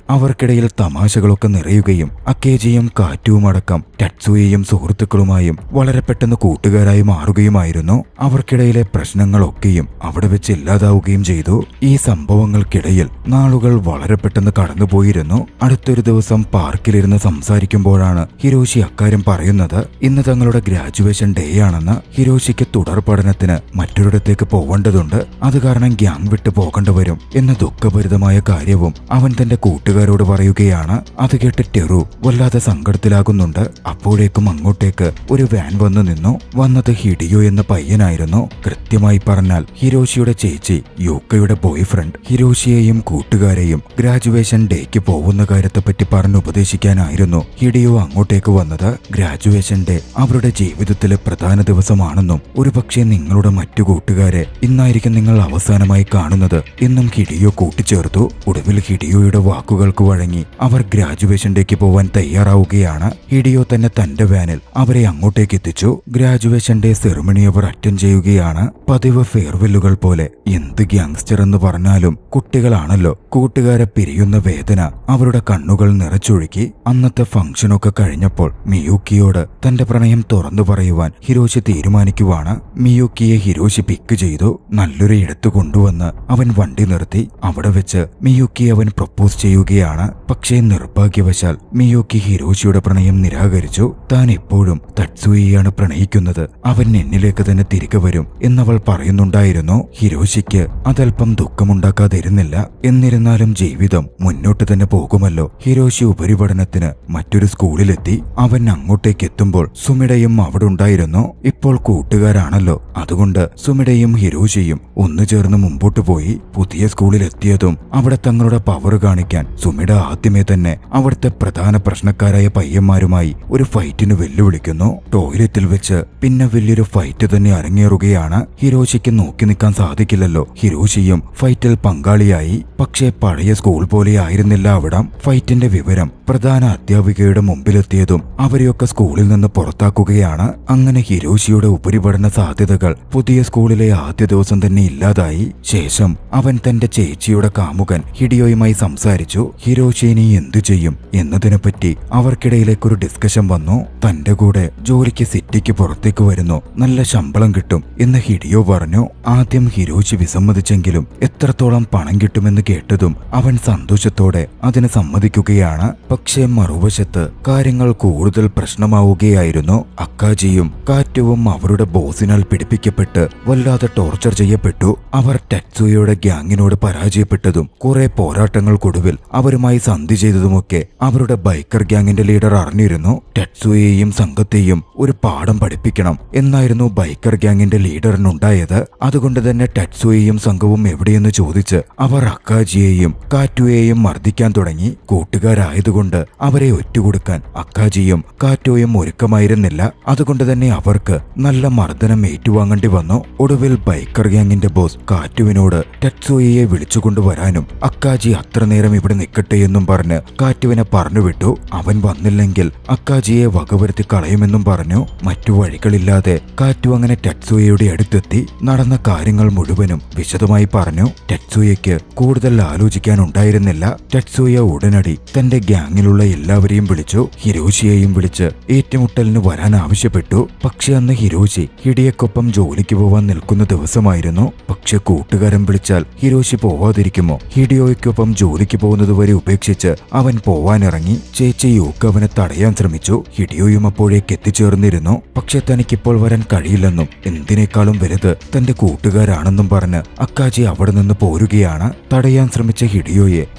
അവർക്കിടയിൽ തമാശകളൊക്കെ നിറയുകയും അക്കേജി തേജിയും കാറ്റുവുമടക്കം ടറ്റ്സുയയും സുഹൃത്തുക്കളുമായും വളരെ പെട്ടെന്ന് കൂട്ടുകാരായി മാറുകയുമായിരുന്നു. അവർക്കിടയിലെ പ്രശ്നങ്ങളൊക്കെയും അവിടെ വെച്ച് ഇല്ലാതാവുകയും ചെയ്തു. ഈ സംഭവങ്ങൾക്കിടയിൽ നാളുകൾ വളരെ പെട്ടെന്ന് കടന്നുപോയിരുന്നു. അടുത്തൊരു ദിവസം പാർക്കിലിരുന്ന് സംസാരിക്കുമ്പോഴാണ് ഹിരോഷി അക്കാര്യം പറയുന്നത്. ഇന്ന് തങ്ങളുടെ ഗ്രാജുവേഷൻ ഡേ ആണെന്ന്. ഹിരോഷിക്ക് തുടർ പഠനത്തിന് മറ്റൊരിടത്തേക്ക് പോവേണ്ടതുണ്ട്, അത് കാരണം ഗ്യാങ് വിട്ടു പോകേണ്ടി വരും എന്ന ദുഃഖഭരിതമായ കാര്യവും അവൻ തന്റെ കൂട്ടുകാരോട് പറയുകയാണ്. അത് കേട്ട് ടെറു വല്ലാതെ സങ്കടത്തിലാകുന്നുണ്ട്. അപ്പോഴേക്കും അങ്ങോട്ടേക്ക് ഒരു വാൻ വന്നു നിന്നു. വന്നത് ഹിഡിയോ എന്ന പയ്യനായിരുന്നു. കൃത്യമായി പറഞ്ഞാൽ ഹിരോഷിയുടെ ചേച്ചി യൂക്കയുടെ ബോയ് ഫ്രണ്ട്. ഹിരോഷിയെയും കൂട്ടുകാരെയും ഗ്രാജുവേഷൻ ഡേക്ക് പോകുന്ന കാര്യത്തെപ്പറ്റി പറഞ്ഞുപദേശിക്കാനായിരുന്നു ഹിഡിയോ അങ്ങോട്ടേക്ക് വന്നത്. ഗ്രാജുവേഷൻ ഡേ അവരുടെ ജീവിതത്തിലെ പ്രധാന ദിവസമാണെന്നും ഒരുപക്ഷെ നിങ്ങളുടെ മറ്റു കൂട്ടുകാരെ ഇന്നായിരിക്കും നിങ്ങൾ അവസാനമായി കാണുന്നത് എന്നും ഹിഡിയോ കൂട്ടിച്ചേർത്തു. ഒടുവിൽ ഹിഡിയോയുടെ വാക്കുകൾക്ക് വഴങ്ങി അവർ ഗ്രാജുവേഷൻ ഡേക്ക് പോവാൻ തയ്യാറാവുകയാണ്. ഹിഡിയോ തന്നെ തന്റെ വാനിൽ അവരെ അങ്ങോട്ടേക്ക് എത്തിച്ചു. ഗ്രാജുവേഷൻ ഡേ സെറിമണി അവർ അറ്റൻഡ് ചെയ്യുകയാണ്. പതിവ് ഫെയർവെല്ലുകൾ പോലെ. എന്ത് ഗ്യാങ്സ്റ്റർ എന്ന് പറഞ്ഞാലും കുട്ടികളാണല്ലോ. കൂട്ടുകാരെ പിരിയുന്ന വേദന അവരുടെ കണ്ണുകൾ നിറച്ചൊഴുക്കി. അന്നത്തെ ഫംഗ്ഷനൊക്കെ കഴിഞ്ഞപ്പോൾ മിയൂക്കിയോട് തന്റെ പ്രണയം തുറന്നു പറയുവാൻ ഹിരോഷി തീരുമാനിക്കുവാണ്. മിയൂക്കിയെ ഹിരോഷി പിക്ക് ചെയ്തു. നല്ലൊരു ഇടത്ത് കൊണ്ടുവന്ന് അവൻ വണ്ടി നിർത്തി. അവിടെ വെച്ച് മിയൂക്കി അവൻ പ്രപ്പോസ് ചെയ്യുകയാണ്. പക്ഷേ നിർഭാഗ്യവശാൽ മിയൂക്കി ഹിരോഷിയുടെ പ്രണയം നിരാകരിച്ചു. താൻ എപ്പോഴും തട്സുയിയാണ് പ്രണയിക്കുന്നത്, അവൻ എന്നിലേക്ക് തന്നെ തിരികെ വരും എന്നവൾ പറയുന്നുണ്ടായിരുന്നു. ഹിരോഷിക്ക് അതല്പം ദുഃഖമുണ്ടാക്കാതിരുന്നില്ല. എന്നിരുന്നാലും ജീവിതം മുന്നോട്ട് തന്നെ പോകുമല്ലോ. ഹിരോഷി ഉപരിപഠനത്തിന് മറ്റൊരു സ്കൂളിലെത്തി. അവൻ അങ്ങോട്ടേക്ക് എത്തുമ്പോൾ സുമിഡയും അവിടെ ഉണ്ടായിരുന്നു. ഇപ്പോൾ കൂട്ടുകാരാണല്ലോ, അതുകൊണ്ട് സുമിഡയും ഹിരോഷിയും ഒന്നു ചേർന്ന് മുമ്പോട്ട് പോയി. പുതിയ സ്കൂളിലെത്തിയതും അവിടെ തങ്ങളുടെ പവർ കാണിക്കാൻ സുമിഡ ആദ്യമേ തന്നെ അവിടുത്തെ പ്രധാന പ്രശ്നക്കാരായ പയ്യന്മാരുമായി ഒരു ഫൈറ്റിന് വെല്ലുവിളിക്കുന്നു. ടോയ്ലറ്റിൽ വെച്ച് പിന്നെ വലിയൊരു ഫൈറ്റ് തന്നെ അരങ്ങേറുകയാണ്. ഹിരോഷിക്ക് നോക്കി നിൽക്കാൻ സാധിക്കില്ലല്ലോ. ഹിരോഷിയും ഫൈറ്റിൽ പങ്കാളിയായി. പക്ഷേ പഴയ സ്കൂൾ പോലെ ആയിരുന്നില്ല അവിടം. ഫൈറ്റിന്റെ വിവരം പ്രധാന അധ്യാപികയുടെ മുമ്പിലെത്തിയതും അവരെയൊക്കെ സ്കൂളിൽ നിന്ന് പുറത്താക്കുകയാണ്. അങ്ങനെ ഹിരോഷിയുടെ ഉപരിപഠന സാധ്യതകൾ പുതിയ സ്കൂളിലെ ആദ്യ ദിവസം തന്നെ ഇല്ലാതായി. ശേഷം അവൻ തന്റെ ചേച്ചിയുടെ കാമുകൻ ഹിഡിയോയുമായി സംസാരിച്ചു. ഹിരോഷി ഇനി എന്തു ചെയ്യും എന്നതിനെപ്പറ്റി അവർക്കിടയിലേക്കൊരു ഡിസ്കഷൻ വന്നു. തന്റെ കൂടെ ജോലിക്ക് സിറ്റിക്ക് പുറത്തേക്ക് വരുന്നു, നല്ല ശമ്പളം കിട്ടും എന്ന് ഹിഡിയോ പറഞ്ഞു. ആദ്യം ഹിരോഷി വിസമ്മതിച്ചെങ്കിലും എത്രത്തോളം പണം കിട്ടുമെന്ന് കേട്ടതും അവൻ സന്തോഷത്തോടെ അതിന് സമ്മതിക്കുകയാണ്. പക്ഷേ മറുവശത്ത് കാര്യങ്ങൾ കൂടുതൽ പ്രശ്നമാവുകയായിരുന്നു. അക്കാജിയും കാറ്റുവും അവരുടെ ബോസിനാൽ പിടിപ്പിക്കപ്പെട്ട് വല്ലാതെ ടോർച്ചർ ചെയ്യപ്പെട്ടു. അവർ ടറ്റ്സുയയുടെ ഗ്യാങ്ങിനോട് പരാജയപ്പെട്ടതും കുറെ പോരാട്ടങ്ങൾക്കൊടുവിൽ അവരുമായി സന്ധി ചെയ്തതുമൊക്കെ അവരുടെ ബൈക്കർ ഗ്യാങ്ങിന്റെ ലീഡർ അറിഞ്ഞിരുന്നു. ടറ്റ്സുയയെയും സംഘത്തെയും ഒരു പാഠം പഠിപ്പിക്കണം എന്നായിരുന്നു ബൈക്കർ ഗ്യാങ്ങിന്റെ ലീഡറിനുണ്ടായത്. അതുകൊണ്ട് തന്നെ ടറ്റ്സുയയും സംഘവും എവിടെയെന്ന് ചോദിച്ച് അവർ അക്കാജിയെയും കാറ്റുയെയും മർദ്ദിക്കാൻ തുടങ്ങി. കൂട്ടുകാരായതുകൊണ്ട് അവരെ ഒറ്റുകൊടുക്കാൻ അക്കാജിയും കാറ്റോയും ഒരുക്കമായിരുന്നില്ല. അതുകൊണ്ട് തന്നെ അവർക്ക് നല്ല മർദ്ദനം ഏറ്റുവാങ്ങേണ്ടി വന്നു. ഒടുവിൽ ബൈക്കർ ഗ്യാങ്ങിന്റെ ബോസ് കാറ്റുവിനോട് ടറ്റ്സുയയെ വിളിച്ചുകൊണ്ടുവരാനും അക്കാജി അത്ര നേരം ഇവിടെ നിൽക്കട്ടെ എന്നും പറഞ്ഞ് കാറ്റുവിനെ പറഞ്ഞുവിട്ടു. അവൻ വന്നില്ലെങ്കിൽ അക്കാജിയെ വകവരുത്തി കളയുമെന്നും പറഞ്ഞു. മറ്റു വഴികളില്ലാതെ കാറ്റു അങ്ങനെ ടറ്റ്സുയയുടെ അടുത്തെത്തി. നടന്ന കാര്യങ്ങൾ മുഴുവനും വിശദമായി പറഞ്ഞു. ടറ്റ്സുയയ്ക്ക് കൂടുതൽ ആലോചിക്കാനുണ്ടായിരുന്നില്ല. ടറ്റ്സുയ ഉടനടി തന്റെ ഗ്യാങ്ങിലുള്ള എല്ലാവരെയും വിളിച്ചു. ഹിരോഷിയെയും വിളിച്ച് ഏറ്റുമുട്ടലിന് വരാൻ ആവശ്യപ്പെട്ടു. പക്ഷെ അന്ന് ഹിരോഷി ഹിഡിയക്കൊപ്പം ജോലിക്ക് പോവാൻ നിൽക്കുന്ന ദിവസമായിരുന്നു. പക്ഷെ കൂട്ടുകാരൻ വിളിച്ചാൽ ഹിരോഷി പോവാതിരിക്കുമോ? ഹിഡിയോയ്ക്കൊപ്പം ജോലിക്ക് പോകുന്നത് വരെ ഉപേക്ഷിച്ച് അവൻ പോവാനിറങ്ങി. ചേച്ചി യൂക്ക് അവനെ തടയാൻ ശ്രമിച്ചു. ഹിഡിയോയും അപ്പോഴേക്ക് എത്തിച്ചേർന്നിരുന്നു. പക്ഷെ തനിക്കിപ്പോൾ വരാൻ കഴിയില്ലെന്നും എന്തിനേക്കാളും വലുത് തന്റെ കൂട്ടുകാരാണെന്നും പറഞ്ഞ് അക്കാജി അവിടെ നിന്ന് പോരുകയാണ്. തടയാൻ ശ്രമിച്ച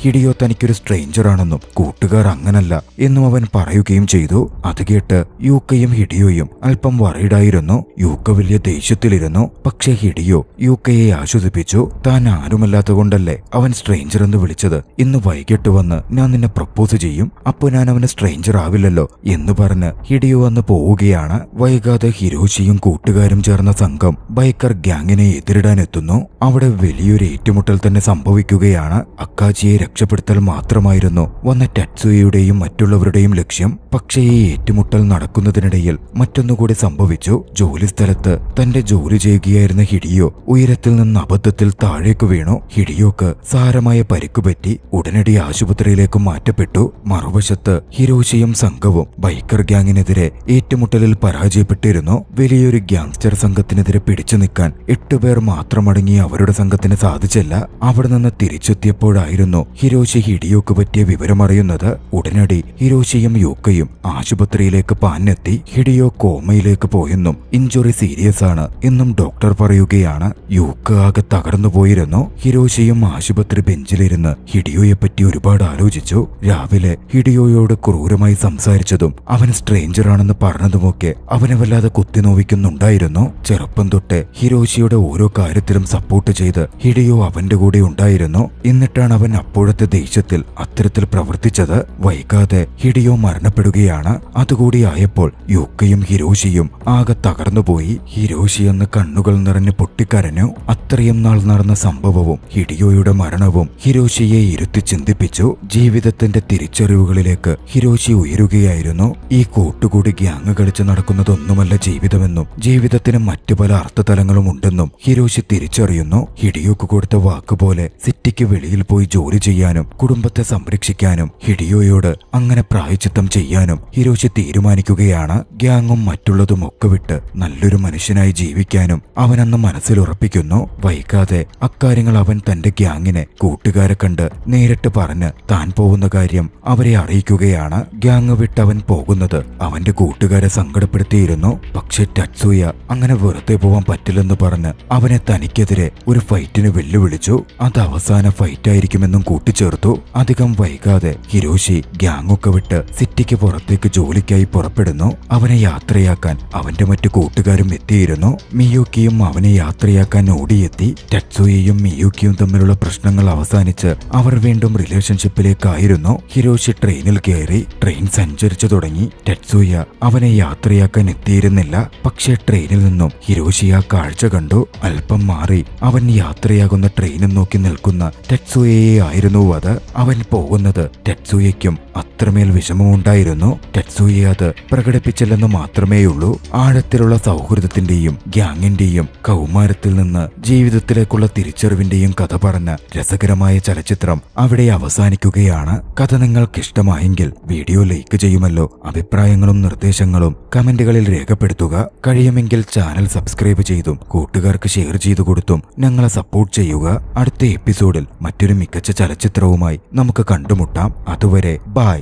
ഹിഡിയോ തനിക്കൊരു സ്ട്രേഞ്ചർ ആണെന്നും കൂട്ടുകാർ അങ്ങനല്ല എന്നും അവൻ പറയുകയും ചെയ്തു. അത് കേട്ട് യൂക്കയും ഹിഡിയോയും അല്പം വറീഡായിരുന്നു. യൂക്ക വലിയ ദേഷ്യത്തിലിരുന്നു. പക്ഷെ ഹിഡിയോ യൂക്കയെ ആശ്വസിപ്പിച്ചു. താൻ ആരുമല്ലാത്ത കൊണ്ടല്ലേ അവൻ സ്ട്രേഞ്ചർ എന്ന് വിളിച്ചത്. ഇന്ന് വൈകിട്ട് വന്ന് ഞാൻ നിന്നെ പ്രപ്പോസ് ചെയ്യും, അപ്പൊ ഞാൻ അവന് സ്ട്രേഞ്ചർ ആവില്ലല്ലോ എന്ന് പറഞ്ഞ് ഹിഡിയോ അന്ന് പോവുകയാണ്. വൈകാതെ ഹിരോഷിയും കൂട്ടുകാരും ചേർന്ന സംഘം ബൈക്കർ ഗ്യാങ്ങിനെ എതിരിടാനെത്തുന്നു. അവിടെ വലിയൊരു ഏറ്റുമുട്ടൽ തന്നെ സംഭവിക്കുകയാണ്. അക്കാജിയെ രക്ഷപ്പെടുത്തൽ മാത്രമായിരുന്നു വന്ന ടറ്റ്സുയയുടെയും മറ്റുള്ളവരുടെയും ലക്ഷ്യം. പക്ഷേ ഈ ഏറ്റുമുട്ടൽ നടക്കുന്നതിനിടയിൽ മറ്റൊന്നുകൂടി സംഭവിച്ചു. ജോലിസ്ഥലത്ത് തന്റെ ജോലി ചെയ്യുകയായിരുന്ന ഹിഡിയോ ഉയരത്തിൽ നിന്ന് അബദ്ധത്തിൽ താഴേക്ക് വീണു. ഹിഡിയോക്ക് സാരമായ പരിക്കുപറ്റി. ഉടനടി ആശുപത്രിയിലേക്ക് മാറ്റപ്പെട്ടു. മറുവശത്ത് ഹിരോഷിയും സംഘവും ബൈക്കർ ഗ്യാങ്ങിനെതിരെ ഏറ്റുമുട്ടലിൽ പരാജയപ്പെട്ടിരുന്നു. വലിയൊരു ഗ്യാങ്സ്റ്റർ സംഘത്തിനെതിരെ പിടിച്ചു നിൽക്കാൻ 8 പേർ മാത്രമടങ്ങിയ അവരുടെ സംഘത്തിന് സാധിച്ചില്ല. അവിടെ നിന്ന് തിരിച്ചെത്തിയപ്പോഴായിരുന്നു ഹിരോഷി ഹിഡിയോക്ക് പറ്റിയ വിവരമറിയുന്നത്. ഉടനടി ഹിരോഷിയും യൂക്കയും ആശുപത്രിയിലേക്ക് പാഞ്ഞെത്തി. ഹിഡിയോ കോമയിലേക്ക് പോയെന്നും ഇഞ്ചുറി സീരിയസ് ആണ് എന്നും ഡോക്ടർ പറയുകയാണ്. യൂക്ക ആകെ തകർന്നുപോയിരുന്നു. ഹിരോഷിയും ആശുപത്രി ബെഞ്ചിലിരുന്ന് ഹിഡിയോയെപ്പറ്റി ഒരുപാട് ആലോചിച്ചു. രാവിലെ ഹിഡിയോയോട് ക്രൂരമായി സംസാരിച്ചതും അവൻ സ്ട്രേഞ്ചറാണെന്ന് പറഞ്ഞതുമൊക്കെ അവനെ വല്ലാതെ കുത്തിനോവിക്കുന്നുണ്ടായിരുന്നു. ചെറുപ്പം തൊട്ട് ഹിരോഷിയുടെ ഓരോ കാര്യത്തിലും സപ്പോർട്ട് ചെയ്ത് ഹിഡിയോ അവന്റെ കൂടെ ഉണ്ടായിരുന്നു. എന്നിട്ടാണ് അവൻ അപ്പോഴത്തെ ദേഷ്യത്തിൽ അത്തരത്തിൽ പ്രവർത്തിച്ചത്. വൈകാതെ ഹിഡിയോ മരണപ്പെടുകയാണ്. അതുകൂടി ആയപ്പോൾ യൂക്കയും ഹിരോഷിയും ആകെ തകർന്നുപോയി. ഹിരോഷി എന്ന് കണ്ണുകൾ നിറഞ്ഞ് പൊട്ടിക്കരഞ്ഞു. അത്രയും നാൾ നടന്ന സംഭവവും ഹിഡിയോയുടെ മരണവും ഹിരോഷിയെ ഇരുത്തി ചിന്തിപ്പിച്ചു. ജീവിതത്തിന്റെ തിരിച്ചറിവുകളിലേക്ക് ഹിരോഷി ഉയരുകയായിരുന്നു. ഈ കൂട്ടുകൂടി ഗ്യാങ് കളിച്ച് നടക്കുന്നതൊന്നുമല്ല ജീവിതമെന്നും ജീവിതത്തിന് മറ്റു പല അർത്ഥതലങ്ങളും ഉണ്ടെന്നും ഹിരോഷി തിരിച്ചറിയുന്നു. ഹിഡിയോക്ക് കൊടുത്ത വാക്കുപോലെ സിറ്റിക്ക് വെളിയിൽ പോയി ജോലി ചെയ്യാനും കുടുംബത്തെ സംരക്ഷിക്കാനും ഹിഡിയോയോട് അങ്ങനെ പ്രായച്ചിത്തം ചെയ്യാനും ഹിരോഷി തീരുമാനിക്കുകയാണ്. ഗ്യാങ്ങും മറ്റുള്ളതും ഒക്കെ വിട്ട് നല്ലൊരു മനുഷ്യനായി ജീവിക്കാനും അവനന്ന് മനസ്സിലുറപ്പിക്കുന്നു. വൈകാതെ അക്കാര്യങ്ങൾ അവൻ തന്റെ ഗ്യാങ്ങിനെ കൂട്ടുകാരെ കണ്ട് നേരിട്ട് പറഞ്ഞ് താൻ പോകുന്ന കാര്യം അവരെ അറിയിക്കുകയാണ്. ഗ്യാങ് വിട്ട് അവൻ പോകുന്നത് അവന്റെ കൂട്ടുകാരെ സങ്കടപ്പെടുത്തിയിരുന്നു. പക്ഷെ ടറ്റ്സുയ അങ്ങനെ വെറുതെ പോവാൻ പറ്റില്ലെന്ന് പറഞ്ഞ് അവനെ തനിക്കെതിരെ ഒരു ഫൈറ്റിന് വെല്ലുവിളിച്ചു. അത് അവസാന ഫൈറ്റായിരിക്കുമെന്നും കൂട്ടിച്ചേർത്തു. അധികം വൈകാതെ ഹിരോഷി ഗ്യാങ്ങൊക്കെ വിട്ട് സിറ്റിക്ക് പുറത്തേക്ക് ജോലിക്കായി പുറപ്പെടുന്നു. അവനെ യാത്രയാക്കാൻ അവന്റെ മറ്റു കൂട്ടുകാരും എത്തിയിരുന്നു. മിയൂക്കിയും അവനെ യാത്രയാക്കാൻ ഓടിയെത്തി. ടറ്റ്സുയയും മിയൂക്കിയും തമ്മിലുള്ള പ്രശ്നങ്ങൾ അവസാനിച്ച് അവർ വീണ്ടും റിലേഷൻഷിപ്പിലേക്കായിരുന്നു. ഹിരോഷി ട്രെയിനിൽ കയറി. ട്രെയിൻ സഞ്ചരിച്ചു തുടങ്ങി. ടറ്റ്സുയ അവനെ യാത്രയാക്കാൻ എത്തിയിരുന്നില്ല. പക്ഷേ ട്രെയിനിൽ നിന്നും ഹിരോഷി ആ കാഴ്ച കണ്ടു. അല്പം മാറി അവൻ യാത്രയാകുന്ന ട്രെയിനും നോക്കി നിൽക്കുന്ന ടറ്റ്സുയയെ ആയിരുന്നു അത്. അവൻ പോകുന്നത് ടറ്റ്സുയയ്ക്കും അത്രമേൽ വിഷമമുണ്ടായിരുന്നു. ടറ്റ്സുയെ അത് പ്രകടിപ്പിച്ചില്ലെന്ന് മാത്രമേയുള്ളൂ. ആഴത്തിലുള്ള സൗഹൃദത്തിന്റെയും ഗ്യാങ്ങിന്റെയും കൗമാരത്തിൽ നിന്ന് ജീവിതത്തിലേക്കുള്ള തിരിച്ചറിവിന്റെയും കഥ പറഞ്ഞ രസകരമായ ചലച്ചിത്രം അവിടെ അവസാനിക്കുകയാണ്. കഥ നിങ്ങൾക്ക് ഇഷ്ടമായെങ്കിൽ വീഡിയോ ലൈക്ക് ചെയ്യുമല്ലോ. അഭിപ്രായങ്ങളും നിർദ്ദേശങ്ങളും കമന്റുകളിൽ രേഖപ്പെടുത്തുക. കഴിയുമെങ്കിൽ ചാനൽ സബ്സ്ക്രൈബ് ചെയ്തും കൂട്ടുകാർക്ക് ഷെയർ ചെയ്തു കൊടുത്തും ഞങ്ങളെ സപ്പോർട്ട് ചെയ്യുക. അടുത്ത എപ്പിസോഡിൽ മറ്റൊരു മികച്ച ചലച്ചിത്രവുമായി നമുക്ക് കണ്ടുമുട്ടാം. അതുവരെ ബൈ.